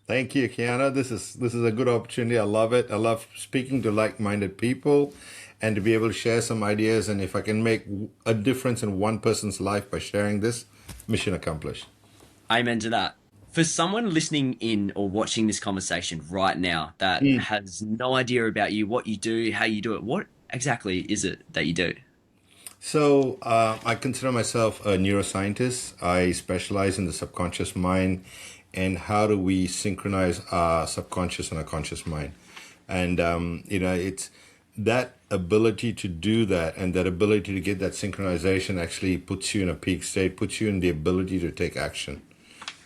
Thank you, Kiana. This is a good opportunity. I love it. I love speaking to like-minded people and to be able to share some ideas. And if I can make a difference in one person's life by sharing this, mission accomplished. Amen to that. For someone listening in or watching this conversation right now that Mm. has no idea about you, what you do, how you do it, what exactly is it that you do? So I consider myself a neuroscientist. I specialize in the subconscious mind and how do we synchronize our subconscious and our conscious mind. And it's that ability to do that, and that ability to get that synchronization actually puts you in a peak state, puts you in the ability to take action.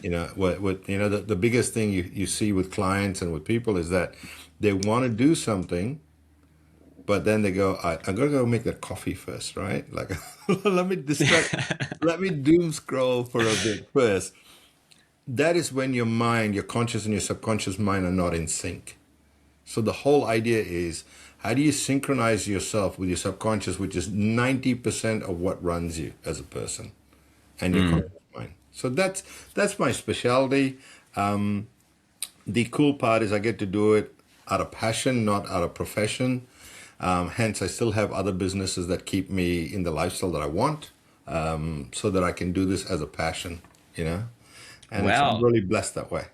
The biggest thing you see with clients and with people is that they want to do something, but then they go, I'm gonna go make that coffee first, right? Like, let me distract, let me doom scroll for a bit first. That is when your mind, your conscious and your subconscious mind are not in sync. So the whole idea is, how do you synchronize yourself with your subconscious, which is 90% of what runs you as a person, and your Mm. conscious mind. So that's my specialty. The cool part is I get to do it out of passion, not out of profession. Hence, I still have other businesses that keep me in the lifestyle that I want, so that I can do this as a passion, you know? And I'm Wow, really blessed that way.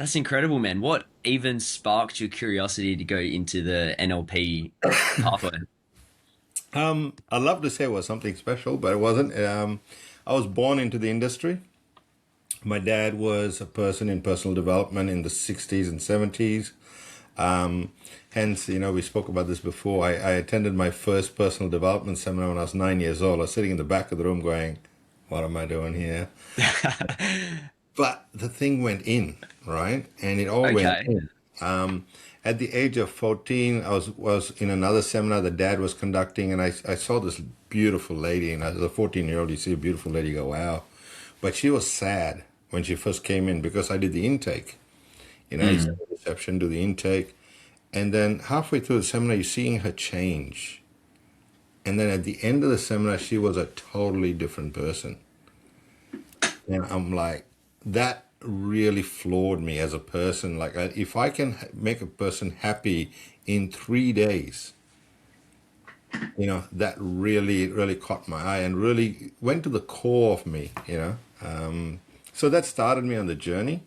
that's incredible, man. What even sparked your curiosity to go into the NLP pathway? I love to say it was something special, but it wasn't. I was born into the industry. My dad was a person in personal development in the 60s and 70s. Hence, we spoke about this before. I attended my first personal development seminar when I was 9 years old. I was sitting in the back of the room going, what am I doing here? But the thing went in, right? And it all went Okay. in. At the age of 14, I was in another seminar that dad was conducting, and I saw this beautiful lady. And as a 14-year-old, you see a beautiful lady, you go, wow. But she was sad when she first came in because I did the intake. You send Mm. the reception, do the intake. And then halfway through the seminar, you're seeing her change. And then at the end of the seminar, she was a totally different person. And I'm like, that really floored me as a person. Like, if I can make a person happy in 3 days, that really, really caught my eye and really went to the core of me. So that started me on the journey.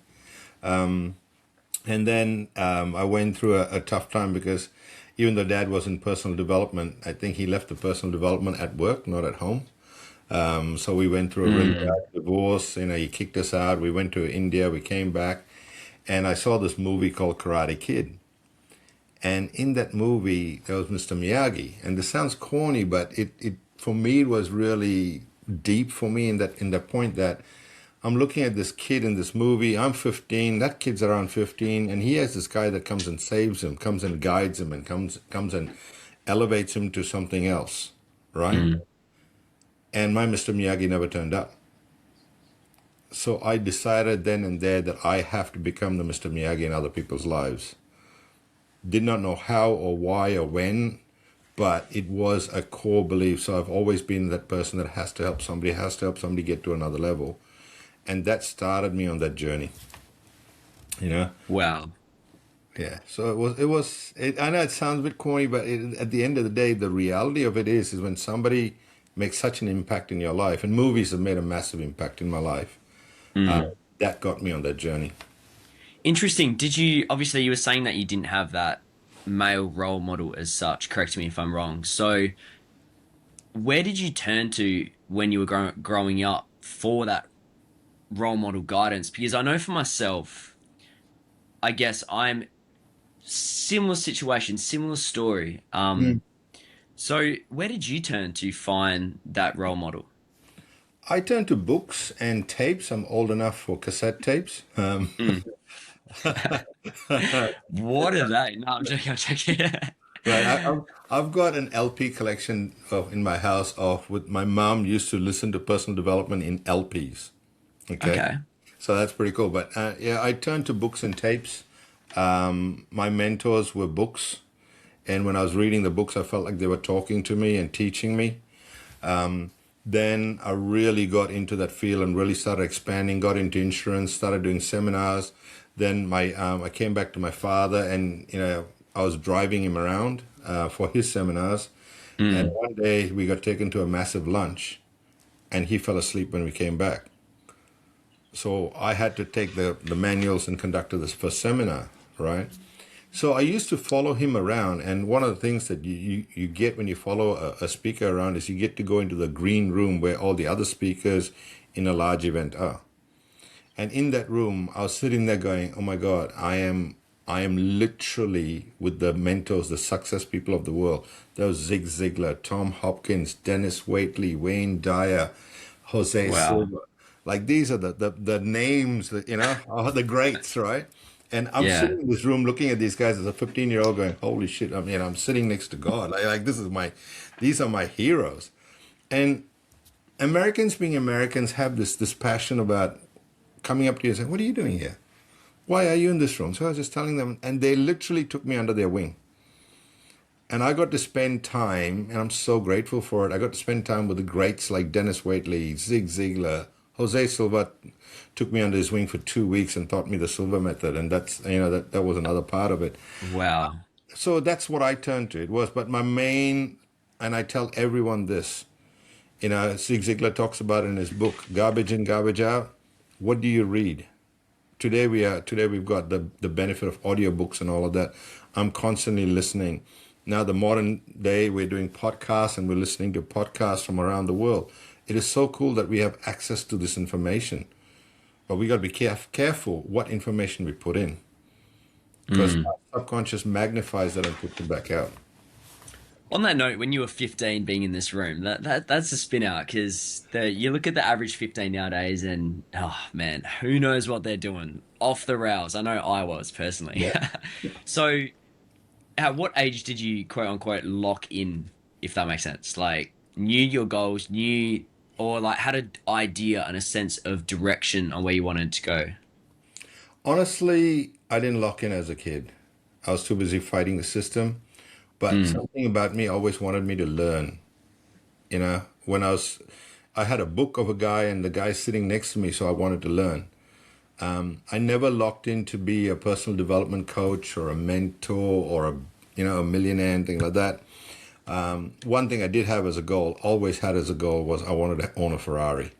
And then I went through a tough time because even though dad was in personal development, I think he left the personal development at work, not at home. So we went through a really Mm. bad divorce. He kicked us out. We went to India. We came back, and I saw this movie called Karate Kid. And in that movie, there was Mr. Miyagi. And this sounds corny, but it for me it was really deep for me in that point that I'm looking at this kid in this movie. I'm 15. That kid's around 15, and he has this guy that comes and saves him, comes and guides him, and comes and elevates him to something else, right? Mm. And my Mr. Miyagi never turned up. So I decided then and there that I have to become the Mr. Miyagi in other people's lives. Did not know how or why or when, but it was a core belief. So I've always been that person that has to help somebody get to another level. And that started me on that journey, you know? Wow. Yeah. So I know it sounds a bit corny, but at the end of the day, the reality of it is when somebody makes such an impact in your life, and movies have made a massive impact in my life, Mm. that got me on that journey. Interesting. Did you, obviously, you were saying that you didn't have that male role model as such. Correct me if I'm wrong. So, where did you turn to when you were growing up for that role model guidance? Because I know for myself, I guess I'm similar situation, similar story. So where did you turn to find that role model? I turned to books and tapes. I'm old enough for cassette tapes. Mm. What are they? No, I'm joking. I'm joking. Right. I've got an LP collection in my house of with my mom used to listen to personal development in LPs. Okay. Okay. So that's pretty cool. But yeah, I turned to books and tapes. My mentors were books. And when I was reading the books, I felt like they were talking to me and teaching me. Then I really got into that field and really started expanding, got into insurance, started doing seminars. Then I came back to my father, and I was driving him around for his seminars. And Mm. one day we got taken to a massive lunch, and he fell asleep when we came back. So I had to take the manuals and conduct this first seminar, right? So I used to follow him around, and one of the things that you get when you follow a speaker around is you get to go into the green room where all the other speakers in a large event are. And in that room, I was sitting there going, "Oh my God, I am literally with the mentors, the success people of the world. Those Ziglar, Tom Hopkins, Dennis Waitley, Wayne Dyer, Jose Wow. Silva. Like these are the names that are the greats, right?" And I'm Yeah. sitting in this room looking at these guys as a 15-year-old going, "Holy shit!" I mean, I'm sitting next to God. Like these are my heroes. And Americans, being Americans, have this passion about coming up to you and saying, "What are you doing here? Why are you in this room?" So I was just telling them, and they literally took me under their wing. And I got to spend time, and I'm so grateful for it. I got to spend time with the greats like Dennis Waitley, Ziglar, Jose Silva took me under his wing for 2 weeks and taught me the Silva method, and that was another part of it. Wow. So that's what I turned to. It was, but my main, and I tell everyone this. Zig Ziglar talks about in his book, "Garbage in, garbage out." What do you read? Today we've got the benefit of audiobooks and all of that. I'm constantly listening. Now the modern day we're doing podcasts and we're listening to podcasts from around the world. It is so cool that we have access to this information, but we got to be careful what information we put in, because Mm. our subconscious magnifies that and puts it back out. On that note, when you were 15 being in this room, that's a spin out because you look at the average 15 nowadays and oh man, who knows what they're doing? Off the rails. I know I was personally. Yeah. So at what age did you quote unquote lock in, if that makes sense? Like knew your goals, knew or like had an idea and a sense of direction on where you wanted to go. Honestly, I didn't lock in as a kid. I was too busy fighting the system. But Mm. something about me always wanted me to learn. When I had a book of a guy, and the guy sitting next to me, so I wanted to learn. I never locked in to be a personal development coach or a mentor or a millionaire and things like that. One thing I did have as a goal, always had as a goal, was I wanted to own a Ferrari.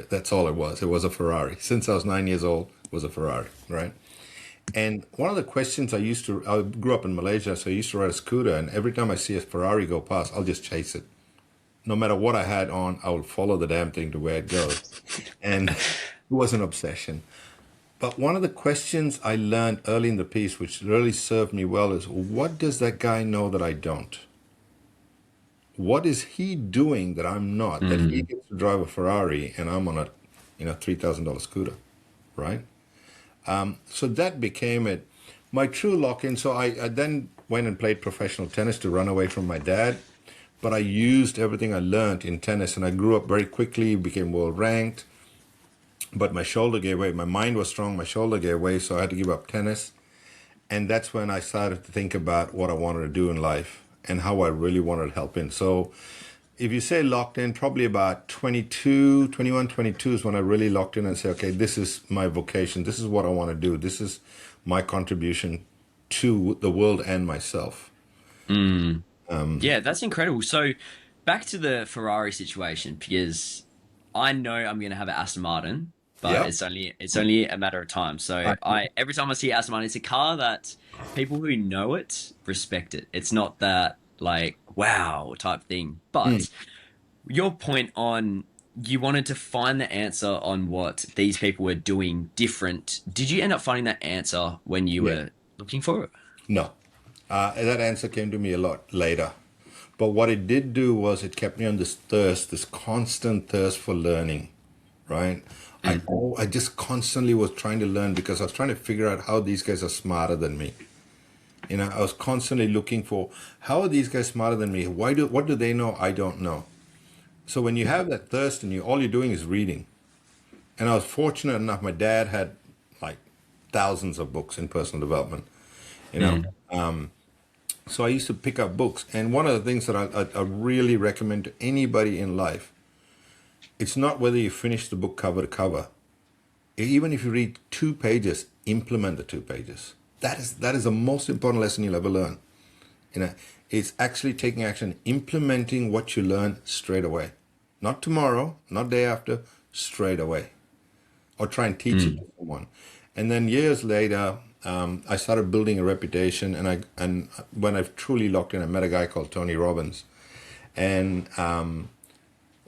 That's all it was. It was a Ferrari. Since I was 9 years old, it was a Ferrari, right? And one of the questions I grew up in Malaysia, so I used to ride a scooter, and every time I see a Ferrari go past, I'll just chase it. No matter what I had on, I would follow the damn thing to where it goes. And it was an obsession. But one of the questions I learned early in the piece, which really served me well, is what does that guy know that I don't? What is he doing that I'm not? That he Mm. gets to drive a Ferrari and I'm on a, $3,000 scooter, right? So that became it. My true lock-in. So I then went and played professional tennis to run away from my dad. But I used everything I learned in tennis, and I grew up very quickly, became world ranked. But my shoulder gave way. My mind was strong. My shoulder gave way, so I had to give up tennis. And that's when I started to think about what I wanted to do in life and how I really wanted to help in. So if you say locked in, probably about 22, 21, 22 is when I really locked in and say, okay, this is my vocation. This is what I want to do. This is my contribution to the world and myself. Mm. Um, Yeah, that's incredible. So back to the Ferrari situation because I know I'm gonna have an Aston Martin, but yeah. it's only a matter of time. So I, I every time I see Aston Martin, it's a car that people who know it respect it. It's not that like wow type thing. mm, But your point on you wanted to find the answer on what these people were doing different. Did you end up finding that answer when you yeah. were looking for it? No. That answer came to me a lot later. But what it did do was it kept me on this thirst, this constant thirst for learning, right? Mm. I just constantly was trying to learn because I was trying to figure out how these guys are smarter than me. I was constantly looking for how are these guys smarter than me? What do they know I don't know? So when you have that thirst and all you're doing is reading. And I was fortunate enough, my dad had like thousands of books in personal development, you know. Mm. So I used to pick up books. And one of the things that I really recommend to anybody in life, it's not whether you finish the book cover to cover. Even if you read 2 pages, implement the 2 pages. That is the most important lesson you'll ever learn. You know, it's actually taking action, implementing what you learn straight away. Not tomorrow, not day after, straight away. Or try and teach it to someone. And then years later, I started building a reputation, and when I truly locked in, I met a guy called Tony Robbins, and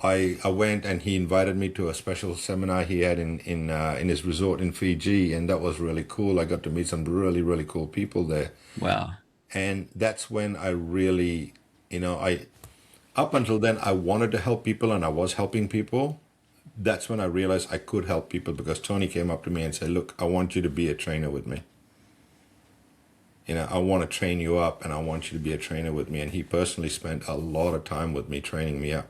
I went and he invited me to a special seminar he had in his resort in Fiji, and that was really cool. I got to meet some really cool people there, Wow. and that's when I really, I up until then I wanted to help people and I was helping people. That's when I realized I could help people because Tony came up to me and said, "Look, I want you to be a trainer with me. I want to train you up and I want you to be a trainer with me." And he personally spent a lot of time with me training me up.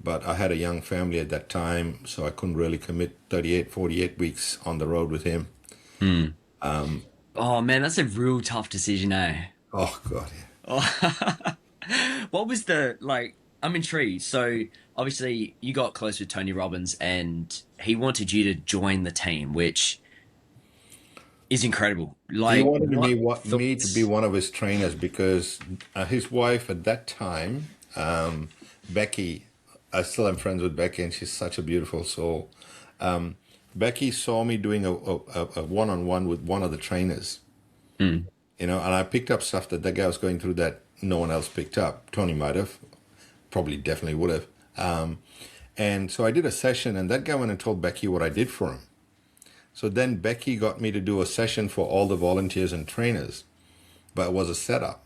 But I had a young family at that time, so I couldn't really commit 38, 48 weeks on the road with him. Oh man, that's a real tough decision, eh? Oh, God. Oh. What was the like? I'm intrigued. So obviously you got close with Tony Robbins, and he wanted you to join the team, which is incredible. He Like, wanted what me to be thoughts? one of his trainers because his wife at that time, Becky, I still am friends with Becky, and she's such a beautiful soul. Becky saw me doing a one-on-one with one of the trainers, Mm, and I picked up stuff that guy was going through that no one else picked up. Tony might have, probably definitely would have. And so I did a session, and that guy went and told Becky what I did for him. So then Becky got me to do a session for all the volunteers and trainers, but it was a setup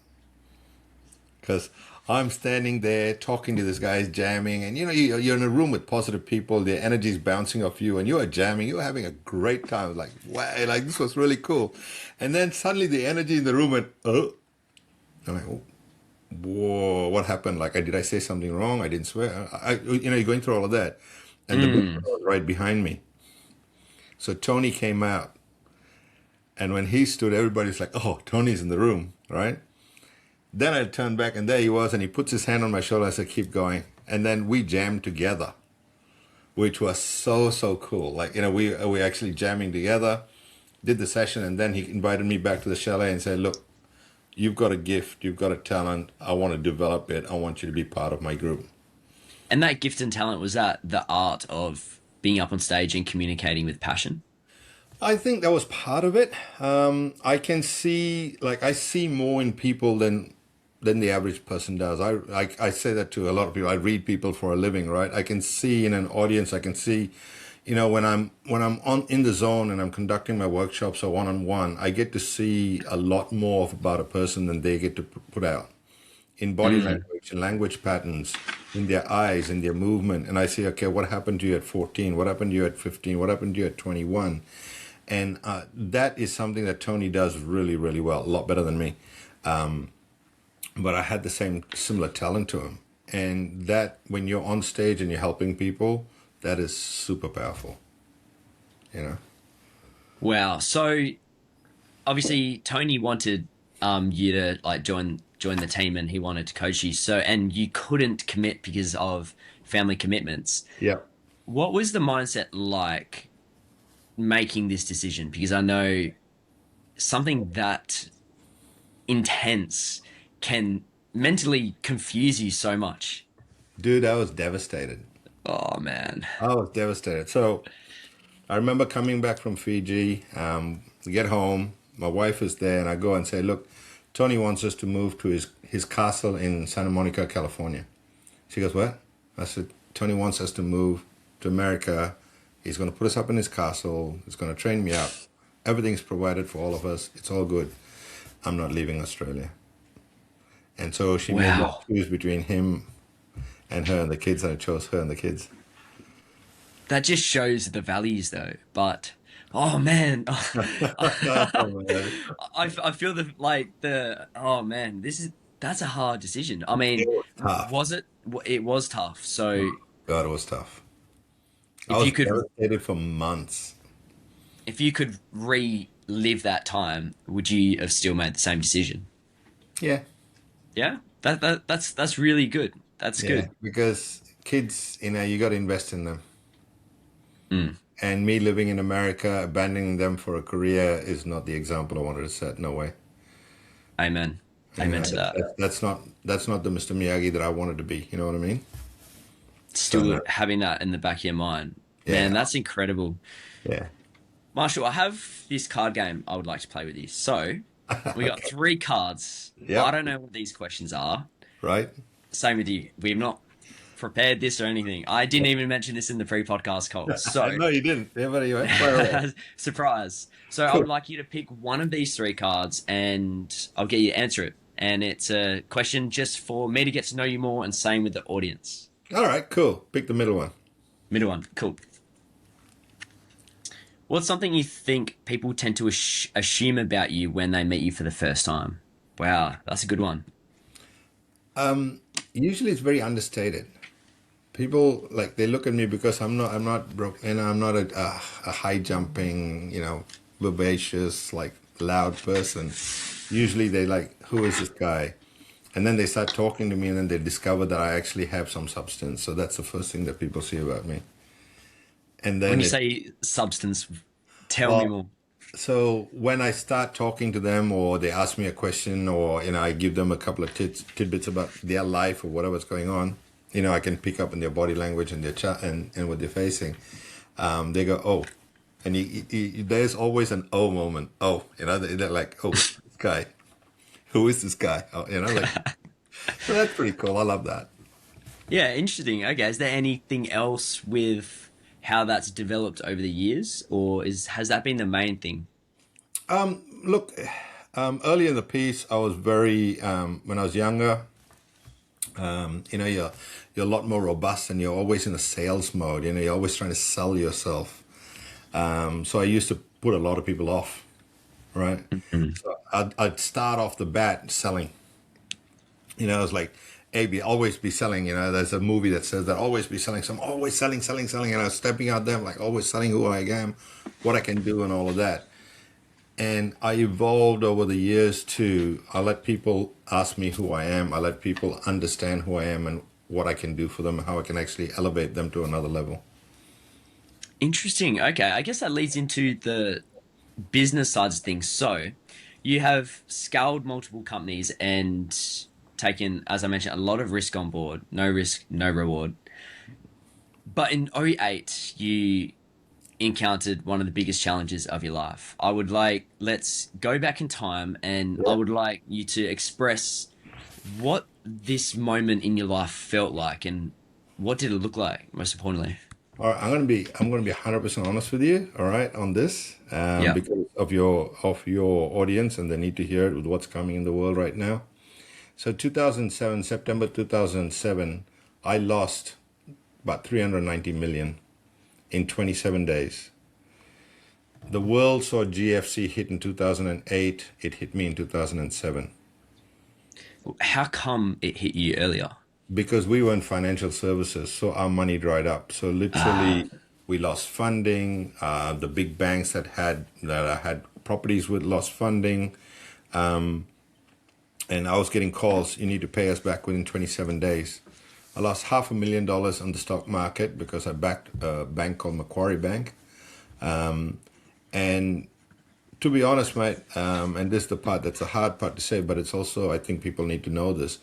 because I'm standing there talking to this guy, jamming, and you're in a room with positive people, their energy's bouncing off you, and you are jamming, you're having a great time. Like, wow, like this was really cool. And then suddenly the energy in the room went, oh. I'm like, oh, whoa, what happened? Like, did I say something wrong? I didn't swear. You're going through all of that. And the book mm. was right behind me. So Tony came out. And when he stood, everybody's like, oh, Tony's in the room, right? Then I turned back and there he was, and he puts his hand on my shoulder. I said, keep going. And then we jammed together, which was so cool. Like, we actually jamming together, did the session, and then he invited me back to the chalet and said, look, you've got a gift, you've got a talent. I want to develop it. I want you to be part of my group. And that gift and talent, was that the art of being up on stage and communicating with passion? I think that was part of it. I see more in people than the average person does. I say that to a lot of people. I read people for a living, right? I can see in an audience. I can see, when I'm on in the zone and I'm conducting my workshops or one-on-one. I get to see a lot more about a person than they get to put out in body Mm. language, in language patterns, in their eyes, in their movement. And I say, okay, what happened to you at 14? What happened to you at 15? What happened to you at 21? And that is something that Tony does really well, a lot better than me. But I had the similar talent to him. And that, when you're on stage and you're helping people, that is super powerful, you know? Wow. So obviously Tony wanted you to like join the team, and he wanted to coach you. So and you couldn't commit because of family commitments. Yeah. What was the mindset like making this decision? Because I know something that intense can mentally confuse you so much. Dude, I was devastated. Oh man. I was devastated. So I remember coming back from Fiji, get home, my wife is there, and I go and say, look, Tony wants us to move to his castle in Santa Monica, California. She goes, what? I said, Tony wants us to move to America. He's going to put us up in his castle. He's going to train me up. Everything's provided for all of us. It's all good. I'm not leaving Australia. And so she made me Wow. choose between him and her and the kids, and I chose her and the kids. That just shows the values though. But oh man. Oh, man. I feel the like the oh man, that's a hard decision. I It mean, was tough. was it? It was tough. So God, it was tough. I if you was could devastated for months. if you could relive that time, would you have still made the same decision? Yeah, Yeah, that's really good. That's yeah, good. because kids, you got to invest in them. Mm. And me living in America, abandoning them for a career is not the example I wanted to set. No way. Amen. You Amen know, to that. that's not the Mr. Miyagi that I wanted to be. You know what I mean? So Still no, having that in the back of your mind. Man, yeah, that's incredible. yeah. Marshall, I have this card game I would like to play with you. So, we got Okay. three cards. I Yep. don't know what these questions are. Right. Same with you. We've not prepared this or anything. I didn't even mention this in the pre-podcast call. I So, know you didn't. Yeah, but anyway, fire away. surprise. So, I Cool. would like you to pick one of these three cards and I'll get you to answer it. And it's a question just for me to get to know you more and same with the audience. All right. Cool. Pick the middle one. Middle one. Cool. What's something you think people tend to assume about you when they meet you for the first time? Wow, that's a good one. Usually, it's very understated. People like they look at me because I'm not broke, and I'm not a high jumping, vivacious, like loud person. Usually, they like, who is this guy? And then they start talking to me, and then they discover that I actually have some substance. So that's the first thing that people see about me. And When then you it, say substance, tell me well, more. so when I start talking to them, or they ask me a question, or I give them a couple of tidbits about their life or whatever's going on, I can pick up in their body language and their chat and what they're facing. They go, oh, and there's always an oh moment. Oh, they're like, oh, this guy, who is this guy? Oh, like, so that's pretty cool. I love that. Yeah, interesting. Okay, is there anything else with how that's developed over the years, or is has that been the main thing? Look, early in the piece, I was very when I was younger. You're a lot more robust, and you're always in a sales mode. You're always trying to sell yourself. So I used to put a lot of people off, right? So I'd start off the bat selling. It's like, hey, always be selling. There's a movie that says that, always be selling. So I'm always selling, selling, selling. And I was stepping out there, like always selling who I am, what I can do, and all of that. And I evolved over the years to, I let people ask me who I am. I let people understand who I am and what I can do for them, and how I can actually elevate them to another level. Interesting. Okay, I guess that leads into the business sides of things. So, you have scaled multiple companies and taken, as I mentioned, a lot of risk on board. No risk, no reward. But in '08, you encountered one of the biggest challenges of your life. I would like, let's go back in time and I Yeah. would like you to express what this moment in your life felt like and what did it look like, most importantly. All right, I'm gonna be 100% honest with you. All right, on this, Yeah. because of your audience, and they need to hear it with what's coming in the world right now. So 2007, September 2007, I lost about 390 million in 27 days. The world saw GFC hit in 2008. It hit me in 2007 How come it hit you earlier? because we were in financial services, so our money dried up. So Ah, literally, we lost funding. The big banks that I had properties with lost funding, and I was getting calls. You need to pay us back within 27 days. I lost $500,000 on the stock market because I backed a bank called Macquarie Bank. And to be honest, mate, and this is the part that's a hard part to say, but it's also, I think people need to know this.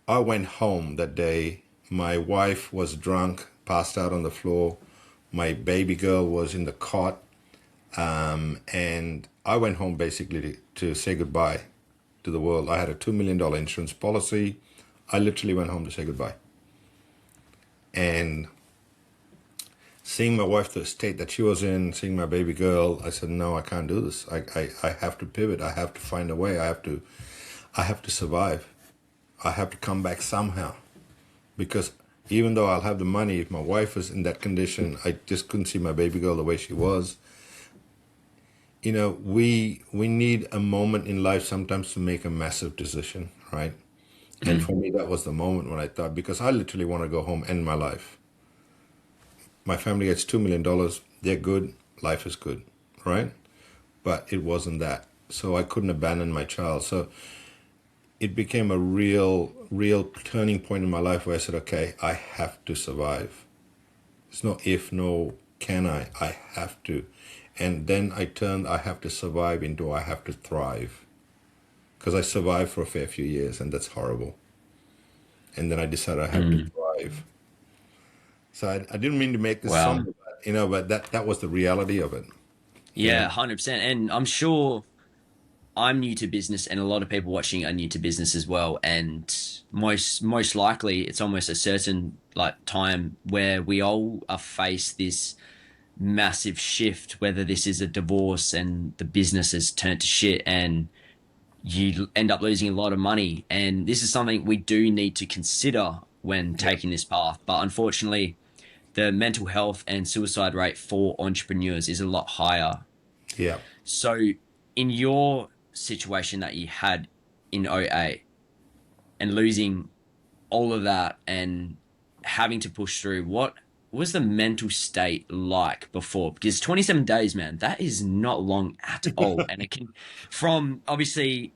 I went home that day. My wife was drunk, passed out on the floor. My baby girl was in the cot. And I went home basically to say goodbye to the world. I had a $2 million insurance policy. I literally went home to say goodbye. And seeing my wife, the state that she was in, seeing my baby girl, I said, no, I can't do this. I have to pivot. I have to find a way. I have to survive. I have to come back somehow. Because even though I'll have the money, if my wife is in that condition, I just couldn't see my baby girl the way she was. We need a moment in life sometimes to make a massive decision, right? And mm, for me, that was the moment when I thought, because I literally want to go home, end my life. My family gets $2 million. They're good. Life is good, right? But it wasn't that. So I couldn't abandon my child. So it became a real turning point in my life where I said, okay, I have to survive. It's no if, no can I. I have to. And then I turned I have to survive into I have to thrive. Because I survived for a fair few years, and that's horrible. And then I decided I have to Mm. thrive. So I didn't mean to make this Wow. somber, but, but that was the reality of it. You Yeah, know, 100%. And I'm sure I'm new to business, and a lot of people watching are new to business as well. And most likely, it's almost a certain like time where we all are faced this massive shift, whether this is a divorce and the business has turned to shit and you end up losing a lot of money. And this is something we do need to consider when yeah, taking this path. But unfortunately, the mental health and suicide rate for entrepreneurs is a lot higher. yeah. So, in your situation that you had in '08 and losing all of that and having to push through, what was the mental state like before? Because 27 days, man, that is not long at all. And it can, from obviously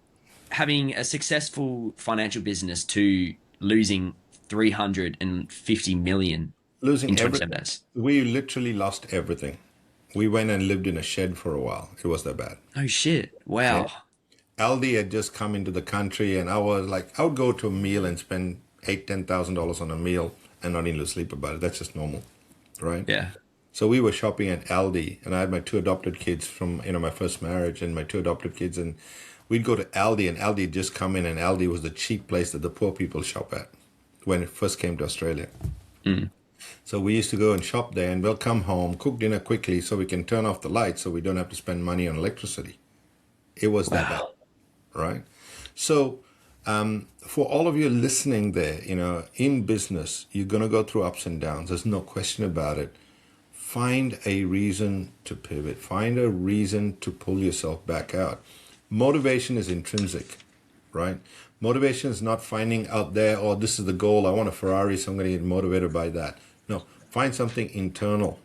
having a successful financial business to losing 350 million in Losing 27 everything. days. We literally lost everything. We went and lived in a shed for a while. It was that bad. Oh shit. Yeah. Wow. Aldi had just come into the country, and I was like, I would go to a meal and spend $10,000 on a meal and not even lose sleep about it. That's just normal, right? Yeah. So we were shopping at Aldi, and I had my two adopted kids from my first marriage, and my two adopted kids, and we'd go to Aldi, and Aldi had just come in, and Aldi was the cheap place that the poor people shop at when it first came to Australia. Mm. So we used to go and shop there, and we'll come home, cook dinner quickly, so we can turn off the lights, so we don't have to spend money on electricity. It was that bad, Wow. right? So for all of you listening there, in business, you're going to go through ups and downs. There's no question about it. Find a reason to pivot. Find a reason to pull yourself back out. Motivation is intrinsic, right? Motivation is not finding out there, oh, this is the goal. I want a Ferrari, so I'm going to get motivated by that. No, find something internal.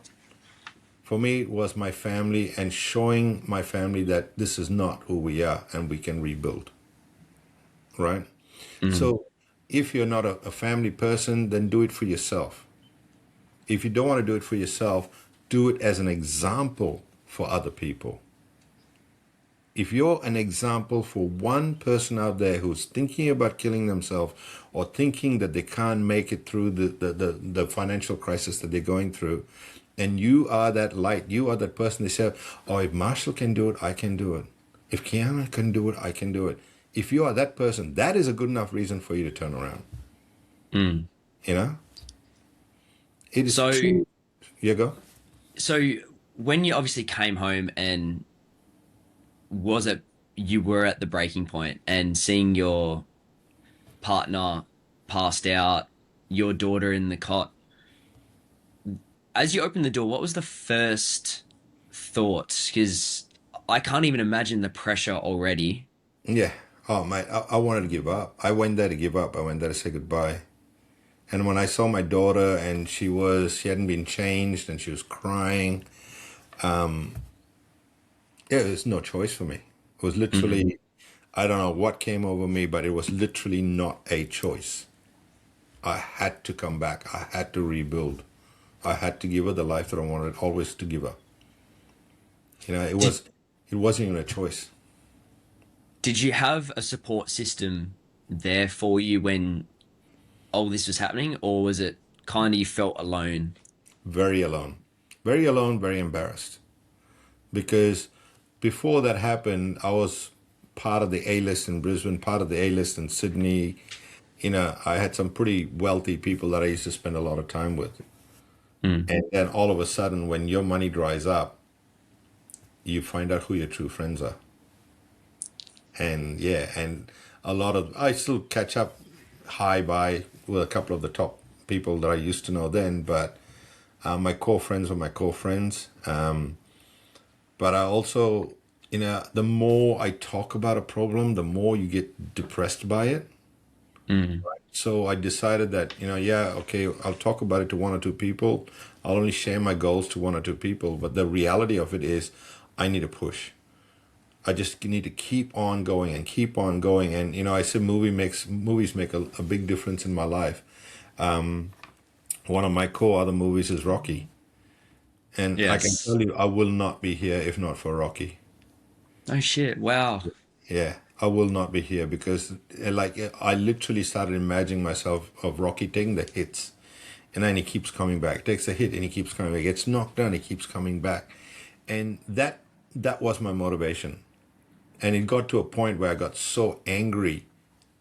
For me, it was my family and showing my family that this is not who we are and we can rebuild, right? Mm. So if you're not a family person, then do it for yourself. If you don't want to do it for yourself, do it as an example for other people. If you're an example for one person out there who's thinking about killing themselves or thinking that they can't make it through the financial crisis that they're going through, and you are that light, you are that person, they say, oh, if Marshall can do it, I can do it. If Kiana can do it, I can do it. If you are that person, that is a good enough reason for you to turn around. Mm. You know? It is So, true. You go. so when you obviously came home and was it you were at the breaking point and seeing your partner passed out, your daughter in the cot, as you opened the door, what was the first thought? Because I can't even imagine the pressure already. Yeah. Oh, mate, I wanted to give up. I went there to give up. I went there to say goodbye. And when I saw my daughter and she hadn't been changed and she was crying, yeah, there's no choice for me. It was Mm. literally, I don't know what came over me, but it was literally not a choice. I had to come back. I had to rebuild. I had to give her the life that I wanted always to give her. Did It wasn't even a choice. did you have a support system there for you when all this was happening, or was it kind of you felt alone? Very alone. Very alone, very embarrassed. Because before that happened, I was part of the A list in Brisbane, part of the A list in Sydney. I had some pretty wealthy people that I used to spend a lot of time with. Mm. And then all of a sudden, when your money dries up, you find out who your true friends are. And yeah, and I still catch up high by with a couple of the top people that I used to know then, but my core friends were my core friends. But I also, the more I talk about a problem, the more you get depressed by it. Mm. So I decided that, yeah, okay, I'll talk about it to one or two people. I'll only share my goals to one or two people. But the reality of it is, I need a push. I just need to keep on going and keep on going. And, I say movies make a big difference in my life. One of my core other movies is Rocky. And I can Yes. tell you, I will not be here if not for Rocky. Oh shit! Wow. Yeah, I will not be here because, I literally started imagining myself of Rocky taking the hits, and then he keeps coming back, takes a hit, and he keeps coming back. Gets knocked down, he keeps coming back, and that was my motivation. And it got to a point where I got so angry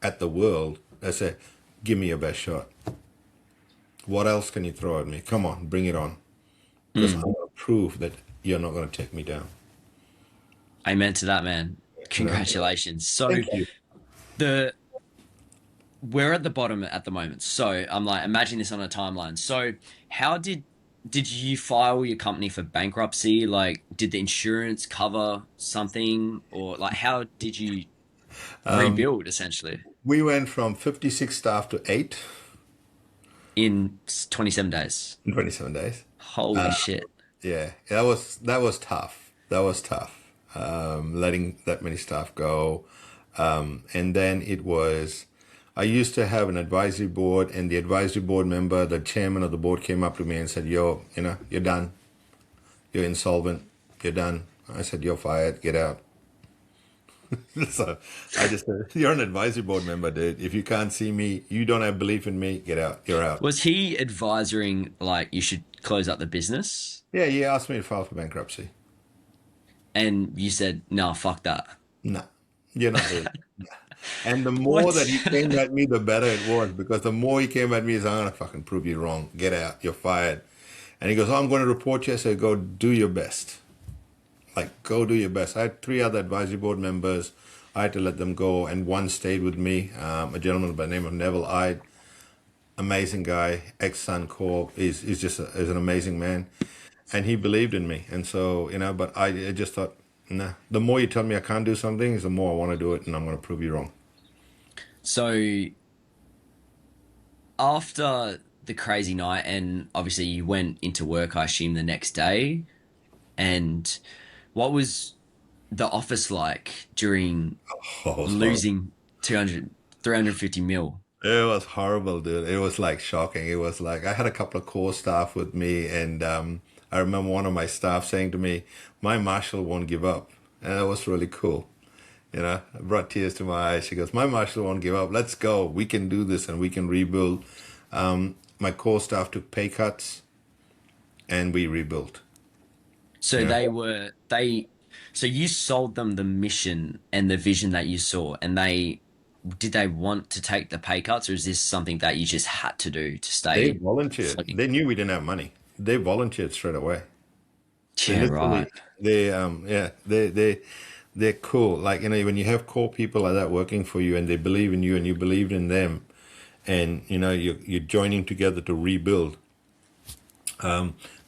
at the world. I said, "Give me your best shot. What else can you throw at me? Come on, bring it on, because I Mm. want to prove that you're not going to take me down." Amen to that, man. You know. Congratulations. So Thank you. the we're at the bottom at the moment. So I'm like, imagine this on a timeline. So how did you file your company for bankruptcy? Like, did the insurance cover something, or like, how did you rebuild essentially We went from 56 staff to 8 in 27 days? in 27 days. Holy shit! Yeah, that was tough. That was tough. Letting that many staff go, and then it was. I used to have an advisory board, and the advisory board member, the chairman of the board, came up to me and said, "Yo, you're done. You're insolvent. You're done." I said, "You're fired. Get out." So I just said, "You're an advisory board member, dude. If you can't see me, you don't have belief in me. Get out. You're out." Was he advising like you should close up the business, Yeah, he asked me to file for bankruptcy. and you said, "No, fuck that." No, you're not doing it. And the more that What? he came at me, the better it was because the more he came at me, he's, "I'm gonna fucking prove you wrong. Get out. You're fired." And he goes, "Oh, I'm going to report you." I said, "Go do your best. Like, go do your best." I had 3 other advisory board members. I had to let them go, and one stayed with me. A gentleman by the name of Neville Ide, amazing guy, ex-Sun Corp. He's just is an amazing man, and he believed in me. And so, but I just thought, nah. The more you tell me I can't do something, is the more I want to do it, and I'm going to prove you wrong. So after the crazy night, and obviously you went into work, I assume the next day, and what was the office like during Oh, it was horrible. losing 200, 350 mil? It was horrible, dude. It was like shocking. It was like I had a couple of core staff with me, and I remember one of my staff saying to me, "My marshal won't give up," and that was really cool. It brought tears to my eyes. She goes, "My marshal won't give up. Let's go. We can do this, and we can rebuild." My core staff took pay cuts, and we rebuilt. So You know, so you sold them the mission and the vision that you saw, and did they want to take the pay cuts, or is this something that you just had to do to they stay volunteered. floating? They knew we didn't have money. They volunteered straight away. They Yeah, literally, right. yeah, they're cool. Like, when you have core people like that working for you and they believe in you and you believe in them, and you're joining together to rebuild.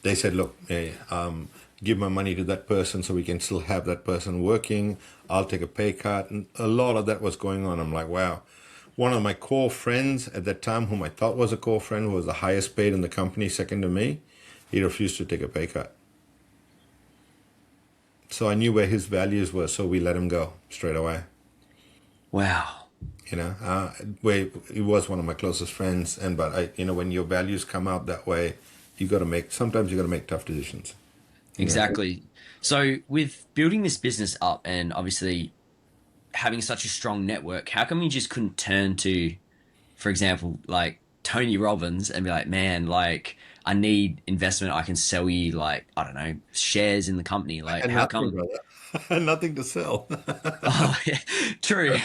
They said, "Look, hey, give my money to that person so we can still have that person working. I'll take a pay cut." And a lot of that was going on. I'm like, wow. One of my core friends at that time, whom I thought was a core friend, who was the highest paid in the company, second to me, he refused to take a pay cut. So I knew where his values were, so we let him go straight away. Wow. Where he was one of my closest friends, and but when your values come out that way, sometimes you got to make tough decisions. You know, Exactly. So with building this business up and obviously having such a strong network, how come you just couldn't turn to, for example, like Tony Robbins and be like, man, like I need investment. I can sell you like, I don't know, shares in the company. Like and how nothing, come? brother, nothing to sell. Oh, yeah, true.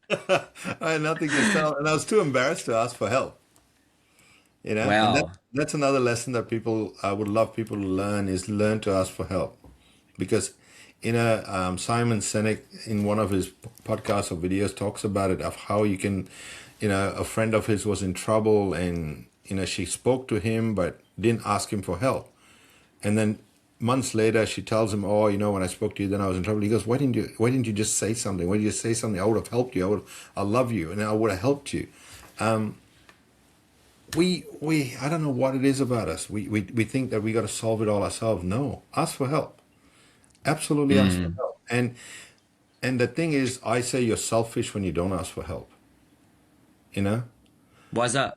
I had nothing to sell, and I was too embarrassed to ask for help. And Wow. that's another lesson that people I would love people to learn is learn to ask for help, because Simon Sinek in one of his podcasts or videos talks about it of how you can, a friend of his was in trouble, and she spoke to him but didn't ask him for help, and then months later she tells him, "Oh, when I spoke to you, then I was in trouble." He goes, "Why didn't you just say something? Why did you say something? I would have helped you. I love you, and I would have helped you." We I don't know what it is about us. We think that we got to solve it all ourselves. No, ask for help. Absolutely ask for Mm. help. And the thing is, I say you're selfish when you don't ask for help. You know, Why's that?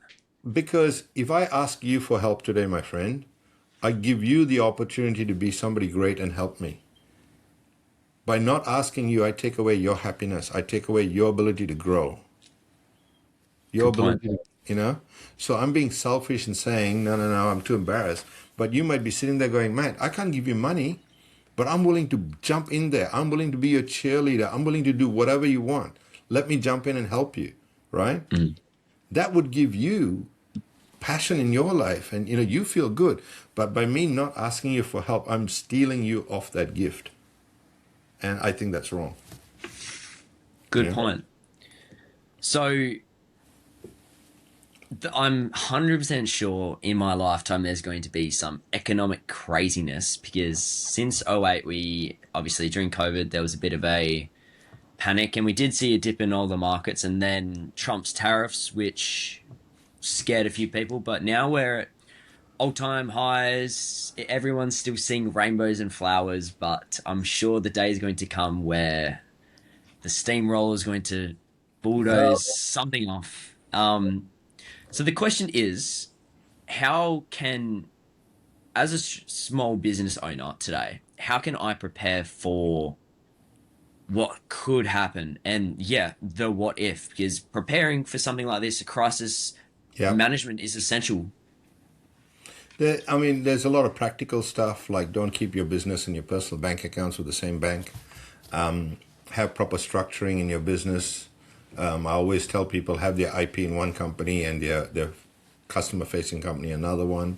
Because if I ask you for help today, my friend, I give you the opportunity to be somebody great and help me. By not asking you, I take away your happiness. I take away your ability to grow, your Good point. ability to, So I'm being selfish and saying, no, no, no, I'm too embarrassed. But you might be sitting there going, man, I can't give you money, but I'm willing to jump in there. I'm willing to be your cheerleader. I'm willing to do whatever you want. Let me jump in and help you, right? Mm. That would give you passion in your life, and you feel good. But by me not asking you for help, I'm stealing you off that gift, and I think that's wrong. Good point. So I'm 100% sure in my lifetime there's going to be some economic craziness because since '08, we obviously during COVID, there was a bit of a panic and we did see a dip in all the markets and then Trump's tariffs, which scared a few people. But now we're at all time highs. Everyone's still seeing rainbows and flowers, but I'm sure the day is going to come where the steamroller is going to bulldoze something off. So the question is, how can, as a small business owner today, how can I prepare for what could happen? And yeah, the what if, because preparing for something like this, a crisis Yeah. management is essential. There's a lot of practical stuff like don't keep your business and your personal bank accounts with the same bank. Have proper structuring in your business. I always tell people have their IP in one company and their customer facing company another one.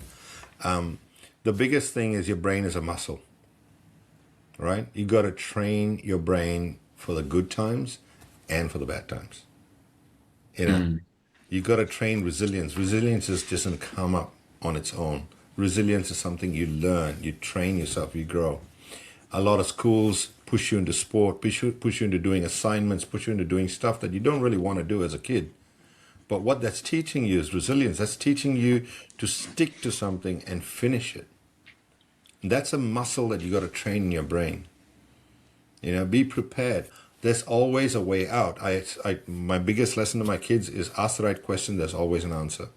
The biggest thing is your brain is a muscle, right? You got to train your brain for the good times and for the bad times. Mm, You got to train resilience. Resilience just doesn't come up on its own. Resilience is something you learn, you train yourself, you grow. A lot of schools push you into sport, push you into doing assignments, push you into doing stuff that you don't really want to do as a kid. But what that's teaching you is resilience. That's teaching you to stick to something and finish it. That's a muscle that you got to train in your brain. Be prepared. There's always a way out. My biggest lesson to my kids is ask the right question. There's always an answer.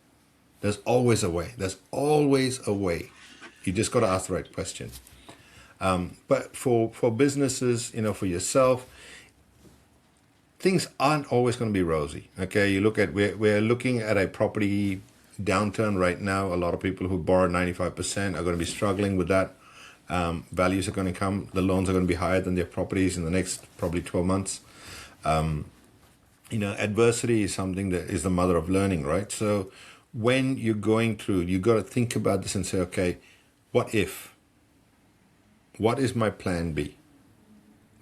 There's always a way. There's always a way. You just got to ask the right question. But for businesses, for yourself, things aren't always going to be rosy. Okay, we're looking at a property downturn right now. A lot of people who borrowed 95% are going to be struggling with that. Values are going to come. The loans are going to be higher than their properties in the next probably 12 months. Adversity is something that is the mother of learning, right? So when you're going through, you got to think about this and say, okay, what if? What is my plan B?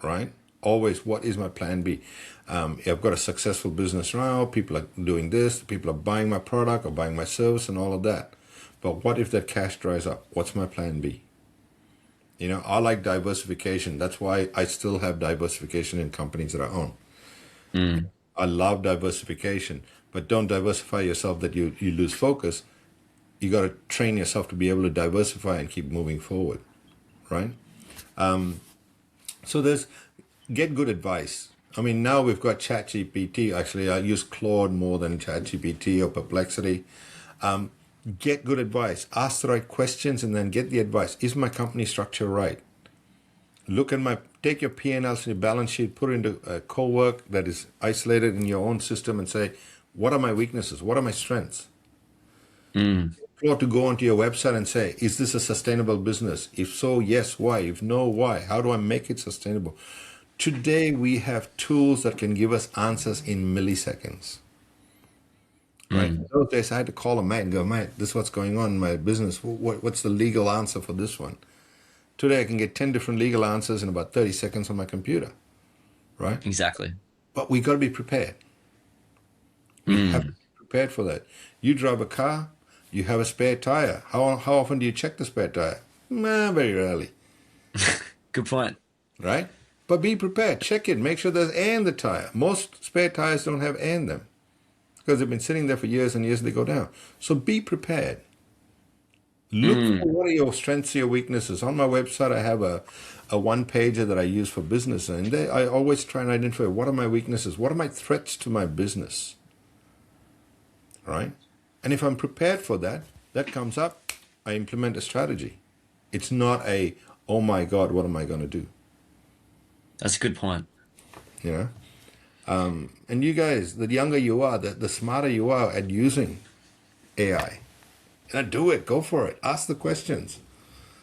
Right? Always, what is my plan B? I've got a successful business now. People are doing this. People are buying my product or buying my service and all of that. But what if that cash dries up? What's my plan B? I like diversification. That's why I still have diversification in companies that I own. mm, I love diversification, but don't diversify yourself that you lose focus. You got to train yourself to be able to diversify and keep moving forward, right? So get good advice. Now we've got ChatGPT. Actually, I use Claude more than ChatGPT or Perplexity. Get good advice. Ask the right questions and then get the advice. Is my company structure right? Take your P&Ls and your balance sheet, put it into a co-work that is isolated in your own system and say, what are my weaknesses? What are my strengths? mm. Or to go onto your website and say, is this a sustainable business? If so, yes, why? If no, why? How do I make it sustainable? Today, we have tools that can give us answers in milliseconds. Right? In those days, I had to call a mate and go, mate, this is what's going on in my business. What's the legal answer for this one? Today, I can get 10 different legal answers in about 30 seconds on my computer. Right? Exactly. But we got to be prepared. We have to Mm. be prepared for that. You drive a car, you have a spare tire. How often do you check the spare tire? Very rarely, Good point. right? But be prepared. Check it. Make sure there's air in the tire. Most spare tires don't have air in them because they've been sitting there for years and years and they go down. So be prepared. Look Mm. for what are your strengths, your weaknesses. On my website, I have a one-pager that I use for business. And I always try and identify what are my weaknesses? What are my threats to my business? Right? And if I'm prepared for that, that comes up, I implement a strategy. It's not a, oh my God, what am I going to do? That's a good point. You know? And you guys, the younger you are, the smarter you are at using AI. Do it. Go for it. Ask the questions.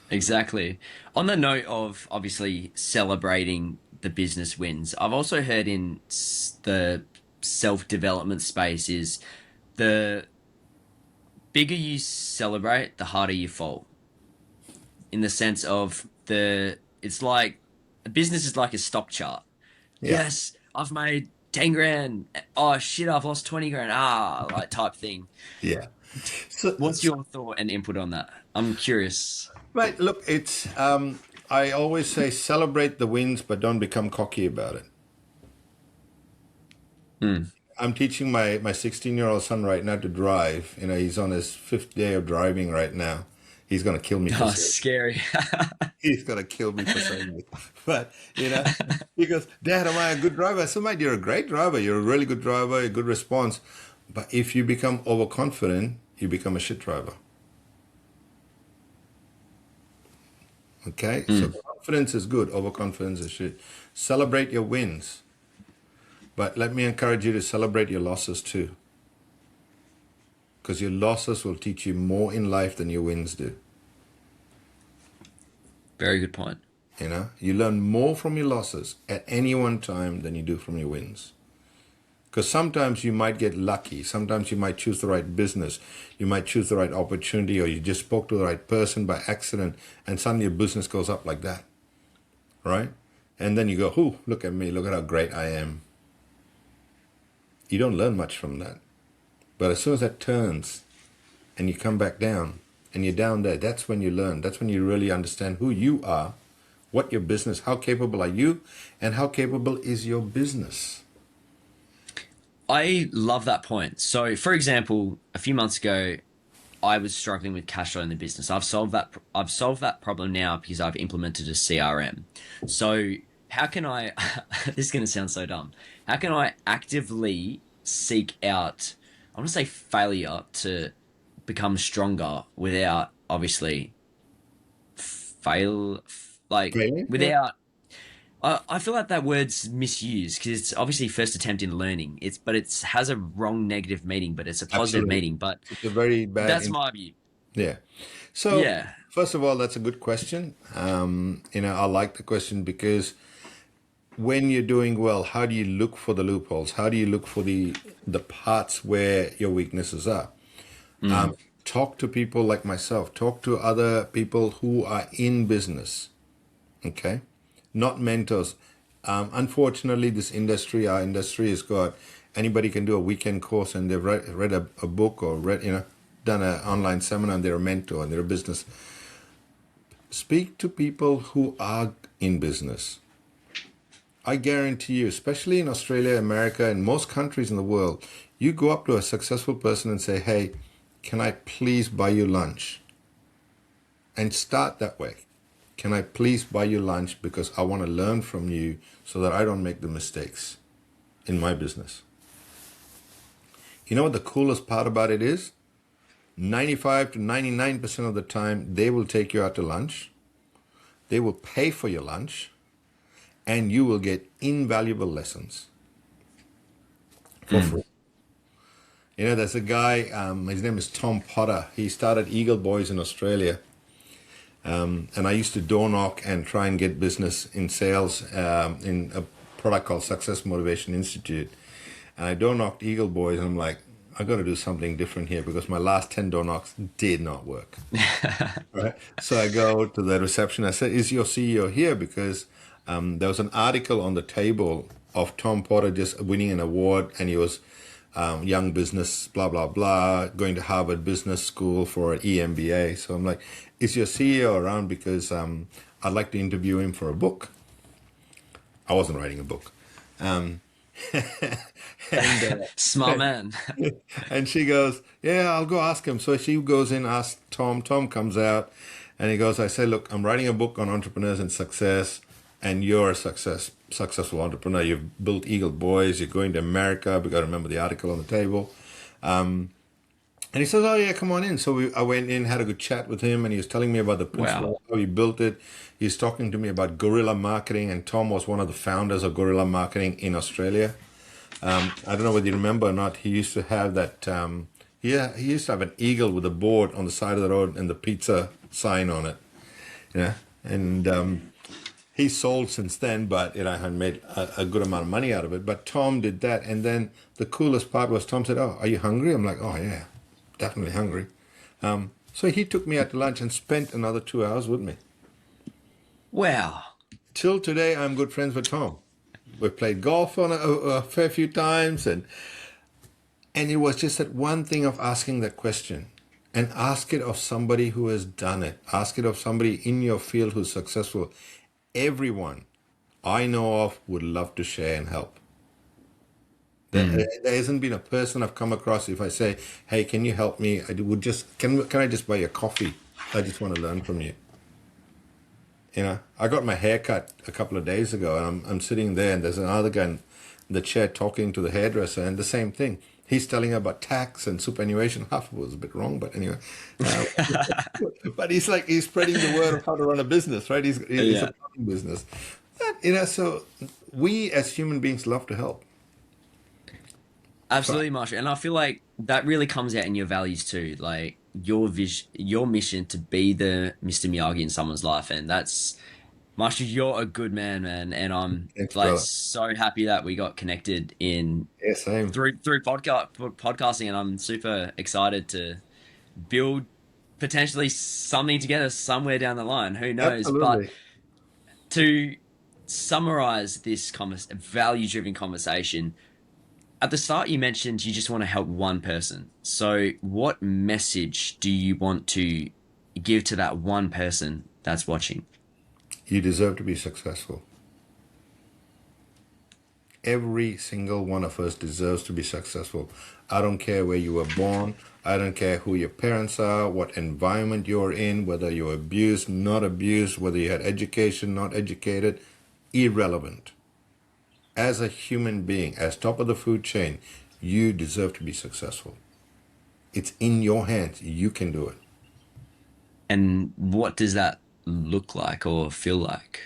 Exactly. On the note of obviously celebrating the business wins, I've also heard in the self-development space is the bigger you celebrate, the harder you fall. In the sense of it's like a business is like a stock chart. Yeah. Yes, I've made 10 grand. Oh shit, I've lost 20 grand. Like type thing. Yeah. So, What's your thought and input on that? I'm curious. right. Look, it's, I always say celebrate the wins, but don't become cocky about it. Hmm. I'm teaching my 16-year-old son right now to drive. He's on his fifth day of driving right now. He's going to kill me for Oh, saying scary. He's going to kill me for saying it. But, he goes, Dad, am I a good driver? I said, mate, you're a great driver. You're a really good driver, a good response. But if you become overconfident, you become a shit driver. Okay? So confidence is good. Overconfidence is shit. Celebrate your wins. But let me encourage you to celebrate your losses too. Because your losses will teach you more in life than your wins do. Very good point. You learn more from your losses at any one time than you do from your wins. Because sometimes you might get lucky. Sometimes you might choose the right business. You might choose the right opportunity, or you just spoke to the right person by accident, and suddenly your business goes up like that. Right? And then you go, "Ooh, look at me. Look at how great I am." You don't learn much from that. But as soon as that turns and you come back down and you're down there, that's when you learn. That's when you really understand who you are, what your business, how capable are you, and how capable is your business. I love that point. So, for example, a few months ago, I was struggling with cash flow in the business. I've solved that. I've solved that problem now because I've implemented a CRM. So, how can I? This is going to sound so dumb. How can I actively seek out? I want to say failure to become stronger without obviously fail Really? Yeah. without I feel like that word's misused because it's obviously first attempt in learning. It has a wrong negative meaning, but it's a positive Absolutely. meaning. But It's a very bad. that's my view. Yeah. So, Yeah. first of all, that's a good question. I like the question because when you're doing well, how do you look for the loopholes? How do you look for the parts where your weaknesses are? Talk to people like myself. Talk to other people who are in business. Okay, not mentors. Unfortunately, our industry has got anybody can do a weekend course and they've read a book or done an online seminar and they're a mentor and they're a business. Speak to people who are in business. I guarantee you, especially in Australia, America, and most countries in the world, you go up to a successful person and say, "Hey, can I please buy you lunch?" And start that way. Can I please buy you lunch because I want to learn from you so that I don't make the mistakes in my business? You know what the coolest part about it is? 95 to 99% of the time, they will take you out to lunch. They will pay for your lunch. And you will get invaluable lessons for free. There's a guy, his name is Tom Potter. He started Eagle Boys in Australia. And I used to door knock and try and get business in sales in a product called Success Motivation Institute. And I door knocked Eagle Boys, and I'm like, I got to do something different here because my last 10 door knocks did not work. Right? So I go to the reception. I said, "Is your CEO here?" Because there was an article on the table of Tom Potter just winning an award, and he was young business, blah, blah, blah, going to Harvard Business School for an EMBA. So I'm like, "Is your CEO around? Because I'd like to interview him for a book." I wasn't writing a book. And Smart man. and she goes, "Yeah, I'll go ask him." So she goes in, asks Tom. Tom comes out, and he goes, "I say, look, I'm writing a book on entrepreneurs and success, and you're a successful entrepreneur. You've built Eagle Boys. You're going to America. We got to remember the article on the table. And he says, "Oh yeah, come on in." So I went in, had a good chat with him, and he was telling me about the Wow. principle, how he built it. He's talking to me about guerrilla marketing, and Tom was one of the founders of guerrilla marketing in Australia. I don't know whether you remember or not. He used to have that. Yeah, he used to have an eagle with a board on the side of the road and the pizza sign on it. Yeah, and he sold since then, but I had made a good amount of money out of it. But Tom did that, and then the coolest part was Tom said, "Oh, are you hungry?" I'm like, "Oh yeah, definitely hungry." So he took me out to lunch and spent another 2 hours with me. Wow. Till today, I'm good friends with Tom. We've played golf on a fair few times, and it was just that one thing of asking that question, and ask it of somebody who has done it. Ask it of somebody in your field who's successful. Everyone I know of would love to share and help. Mm. There hasn't been a person I've come across. If I say, "Hey, can you help me?" I would just can I just buy you a coffee? I just want to learn from you. I got my hair cut a couple of days ago, and I'm sitting there, and there's another guy in the chair talking to the hairdresser, and the same thing. He's telling her about tax and superannuation. Half of it was a bit wrong, but anyway. Uh, but he's spreading the word of how to run a business, right? He's a Yeah. plumbing business. So we as human beings love to help. So Absolutely, Marshall. And I feel like that really comes out in your values too. Like your mission to be the Mr. Miyagi in someone's life. And that's, Marshall, you're a good man, man. And I'm thanks, like brother. so happy that we got connected in Yeah, same. through podcasting. And I'm super excited to build potentially something together somewhere down the line. Who knows? But Absolutely. to summarize this value driven conversation, at the start you mentioned you just want to help one person. So what message do you want to give to that one person that's watching? You deserve to be successful. Every single one of us deserves to be successful. I don't care where you were born. I don't care who your parents are, what environment you're in, whether you're abused, not abused, whether you had education, not educated. Irrelevant. As a human being, as top of the food chain, you deserve to be successful. It's in your hands. You can do it. And what does that look like or feel like?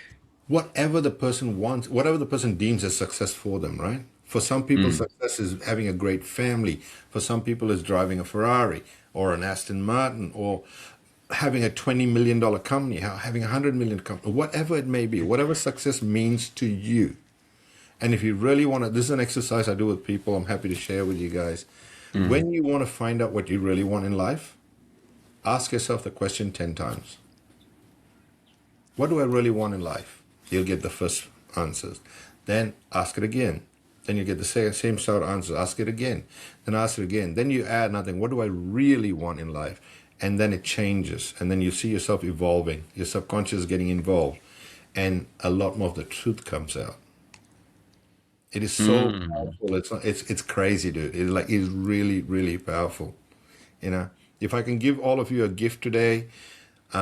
Whatever the person wants, whatever the person deems as success for them, right? For some people, Mm. success is having a great family. For some people, it's driving a Ferrari or an Aston Martin or having a $20 million company, having a $100 million company, whatever it may be, whatever success means to you. And if you really want to, this is an exercise I do with people. I'm happy to share with you guys. Mm. When you want to find out what you really want in life, ask yourself the question 10 times. What do I really want in life? You'll get the first answers. Then ask it again. Then you get the same sort of answers. Ask it again. Then ask it again. Then you add nothing. What do I really want in life? And then it changes. And then you see yourself evolving. Your subconscious is getting involved. And a lot more of the truth comes out. It is so Mm. powerful. It's crazy, dude. It's really, really powerful. You know, if I can give all of you a gift today,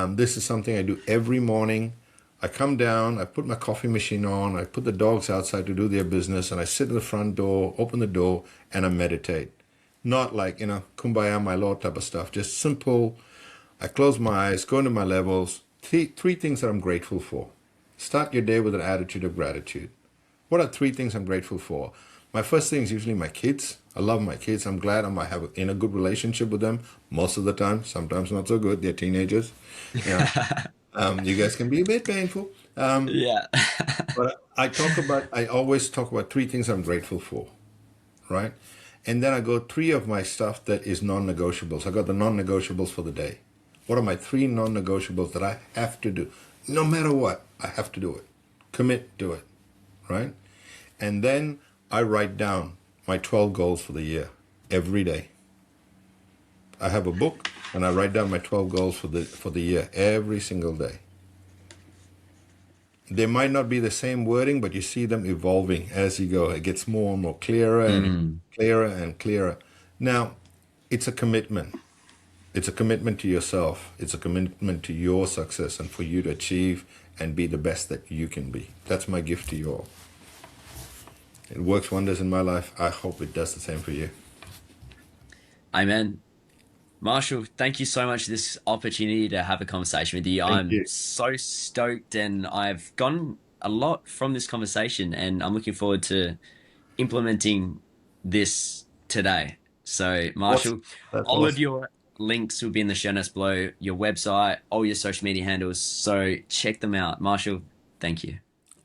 this is something I do every morning. I come down, I put my coffee machine on, I put the dogs outside to do their business, and I sit at the front door, open the door, and I meditate. Not like, kumbaya, my Lord type of stuff. Just simple. I close my eyes, go into my levels. Three things that I'm grateful for. Start your day with an attitude of gratitude. What are three things I'm grateful for? My first thing is usually my kids. I love my kids. I'm glad I have in a good relationship with them most of the time. Sometimes not so good. They're teenagers. Yeah. You guys can be a bit painful. Yeah. But I always talk about three things I'm grateful for, right? And then I go three of my stuff that is non-negotiables. I got the non-negotiables for the day. What are my three non-negotiables that I have to do? No matter what, I have to do it. Commit to it, right? And then I write down my 12 goals for the year every day. I have a book and I write down my 12 goals for the year every single day. They might not be the same wording, but you see them evolving as you go. It gets more and more clearer and Mm. clearer and clearer. Now, it's a commitment. It's a commitment to yourself. It's a commitment to your success and for you to achieve and be the best that you can be. That's my gift to you all. It works wonders in my life. I hope it does the same for you. Amen. Marshall, thank you so much for this opportunity to have a conversation with you. Thank I'm you. so stoked and I've gotten a lot from this conversation and I'm looking forward to implementing this today. So, Awesome. Marshall, That's all of awesome. your links will be in the show notes below, your website, all your social media handles. So, check them out. Marshall, thank you.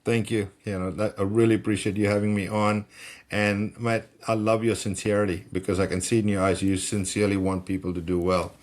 Thank you. I really appreciate you having me on. And Matt, I love your sincerity because I can see in your eyes you sincerely want people to do well.